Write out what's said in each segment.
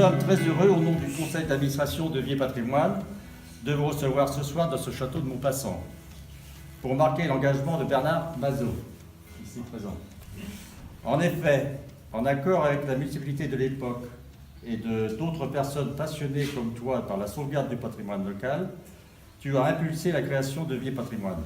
sommes très heureux, au nom du conseil d'administration de Vier Patrimoine, de vous recevoir ce soir dans ce château de Maupassant, pour marquer l'engagement de Bernard Mazeaud, ici présent. En effet, en accord avec la multiplicité de l'époque et d'autres personnes passionnées comme toi par la sauvegarde du patrimoine local, tu as impulsé la création de Vier Patrimoine.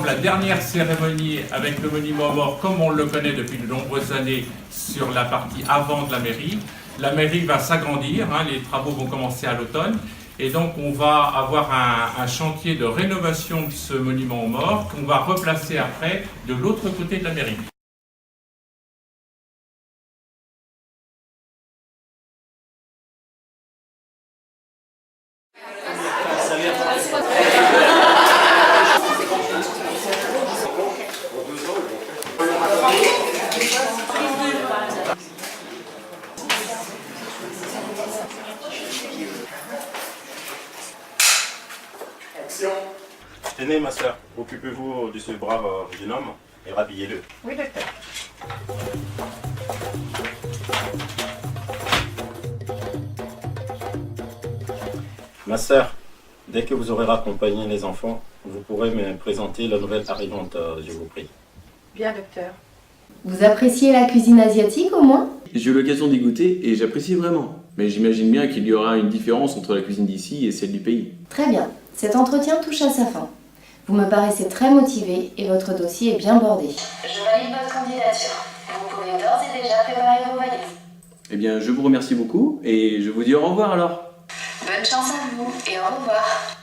La dernière cérémonie avec le monument aux morts comme on le connaît depuis de nombreuses années sur la partie avant de la mairie. La mairie va s'agrandir, les travaux vont commencer à l'automne et donc on va avoir un chantier de rénovation de ce monument aux morts qu'on va replacer après de l'autre côté de la mairie. Tenez, ma soeur, occupez-vous de ce brave jeune homme et rhabillez-le. Oui, docteur. Ma soeur, dès que vous aurez raccompagné les enfants, vous pourrez me présenter la nouvelle arrivante, je vous prie. Bien, docteur. Vous appréciez la cuisine asiatique au moins? J'ai eu l'occasion d'y goûter et j'apprécie vraiment. Mais j'imagine bien qu'il y aura une différence entre la cuisine d'ici et celle du pays. Très bien. Cet entretien touche à sa fin. Vous me paraissez très motivé et votre dossier est bien bordé. Je valide votre candidature. Vous pouvez d'ores et déjà préparer vos valises. Eh bien, je vous remercie beaucoup et je vous dis au revoir alors. Bonne chance à vous et au revoir.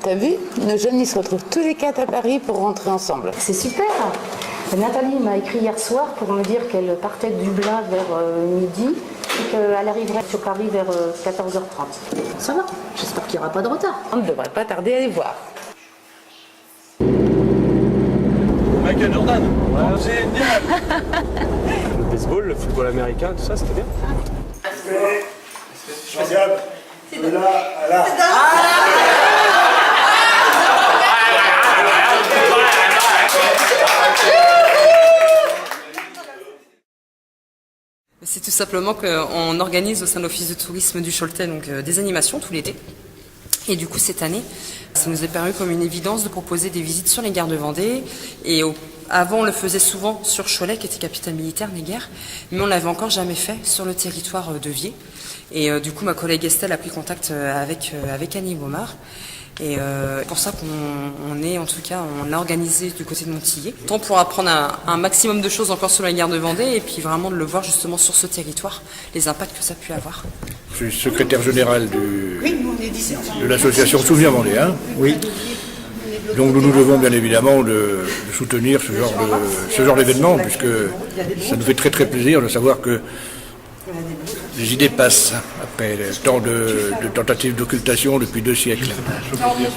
T'as vu? Nos jeunes, ils se retrouvent tous les quatre à Paris pour rentrer ensemble. C'est super. Nathalie m'a écrit hier soir pour me dire qu'elle partait de Dublin vers midi et qu'elle arriverait sur Paris vers 14h30. Ça va, j'espère qu'il n'y aura pas de retard. On ne devrait pas tarder à les voir. Michael Jordan, génial. Le baseball, le football américain, tout ça, c'était bien. Regarde, de là à là. C'est tout simplement qu'on organise au sein de l'Office de tourisme du Choletais donc, des animations tout l'été. Et du coup, cette année, ça nous est paru comme une évidence de proposer des visites sur les gares de Vendée. Et avant, on le faisait souvent sur Cholet, qui était capitale militaire des guerres, mais on l'avait encore jamais fait sur le territoire de Vier. Et du coup, ma collègue Estelle a pris contact avec Annie Baumard. Et pour ça qu'on est, en tout cas, on a organisé du côté de Montillet. Tant pour apprendre un maximum de choses encore sur la gare de Vendée et puis vraiment de le voir justement sur ce territoire, les impacts que ça a pu avoir. Je suis secrétaire général de l'association Souvenir Vendéen. Oui. Donc nous nous devons bien évidemment de soutenir ce genre d'événement, puisque ça nous fait très très plaisir de savoir que les idées passent, après tant de tentatives d'occultation depuis 2 siècles.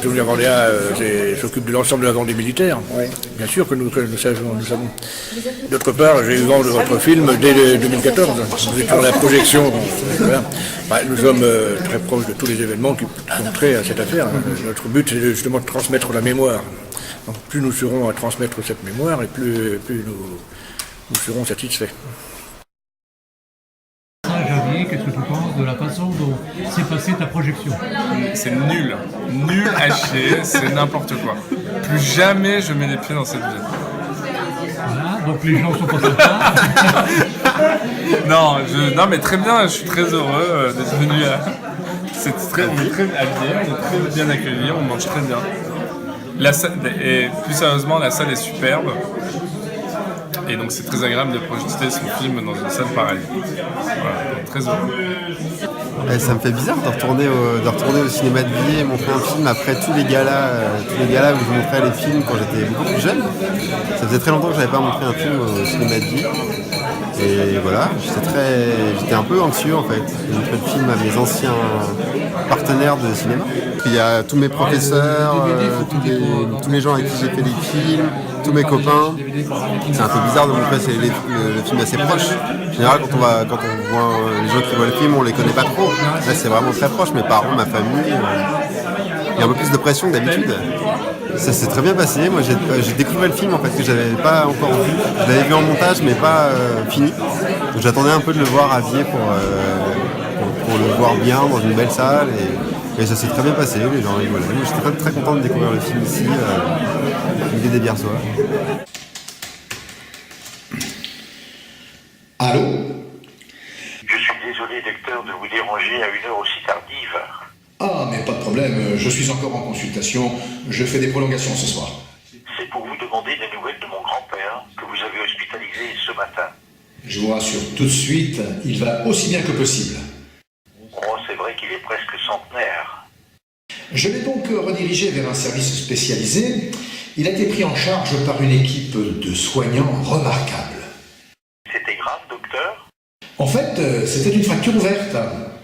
Souvenir vendéen s'occupe de l'ensemble de la Vendée militaire. Bien sûr que nous savons. D'autre part, j'ai eu vent de votre film dès 2014. Nous étions à la projection. Voilà. Nous sommes très proches de tous les événements qui sont traits à cette affaire. Notre but, c'est justement de transmettre la mémoire. Donc, plus nous serons à transmettre cette mémoire, et plus nous serons satisfaits. Javier, qu'est-ce que tu penses de la façon dont s'est passée ta projection? C'est nul à chier, c'est n'importe quoi. Plus jamais je mets les pieds dans cette ville. Voilà, donc les gens sont pas sympas. non, mais très bien, je suis très heureux d'être venu. On est très habillés, on est très bien accueillis, on mange très bien. La salle, et plus sérieusement, la salle est superbe. Et donc c'est très agréable de projeter son film dans une salle pareille. Voilà, donc très heureux. Ça me fait bizarre de retourner au cinéma de Villiers et montrer un film après tous les galas où je montrais les films quand j'étais beaucoup plus jeune. Ça faisait très longtemps que je n'avais pas montré un film au cinéma de Villiers. Et voilà, j'étais un peu anxieux en fait. J'ai montré le film à mes anciens partenaires de cinéma. Puis il y a tous mes professeurs, tous les gens avec qui j'ai fait les films, tous mes copains. C'est un peu bizarre de montrer le film assez proche. En général, quand on voit les gens qui voient le film, on les connaît pas trop. Là, c'est vraiment très proche. Mes parents, ma famille. Il y a un peu plus de pression que d'habitude. Ça s'est très bien passé. Moi, j'ai découvert le film en fait que j'avais pas encore vu. Je l'avais vu en montage, mais pas fini. Donc, j'attendais un peu de le voir à Villiers pour le voir bien dans une belle salle. Et ça s'est très bien passé. Les gens rigolaient. Moi, j'étais très, très content de découvrir le film ici, l'idée des Biersois. Allô? Je suis désolé, docteur, de vous déranger à une heure aussi tardive. Ah, mais pas de problème, je suis encore en consultation, je fais des prolongations ce soir. C'est pour vous demander des nouvelles de mon grand-père, que vous avez hospitalisé ce matin. Je vous rassure tout de suite, il va aussi bien que possible. Oh, c'est vrai qu'il est presque centenaire. Je l'ai donc redirigé vers un service spécialisé. Il a été pris en charge par une équipe de soignants remarquables. C'était grave, docteur? En fait, c'était une fracture ouverte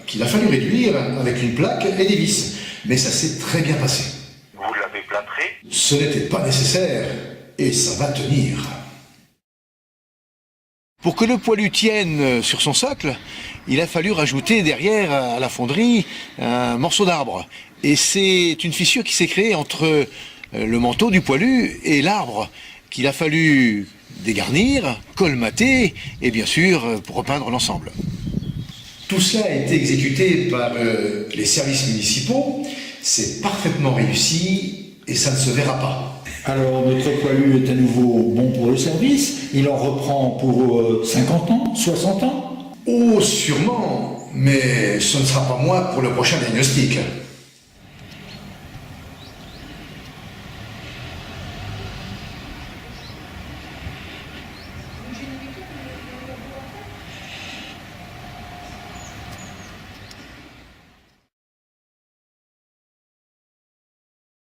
qu'il a fallu réduire avec une plaque et des vis. Mais ça s'est très bien passé. Vous l'avez plâtré? Ce n'était pas nécessaire, et ça va tenir. Pour que le poilu tienne sur son socle, il a fallu rajouter derrière à la fonderie un morceau d'arbre. Et c'est une fissure qui s'est créée entre le manteau du poilu et l'arbre, qu'il a fallu dégarnir, colmater et bien sûr pour repeindre l'ensemble. Tout cela a été exécuté par les services municipaux. C'est parfaitement réussi et ça ne se verra pas. Alors notre poilu est à nouveau bon pour le service. Il en reprend pour 50 ans, 60 ans? Oh, sûrement, mais ce ne sera pas moi pour le prochain diagnostic.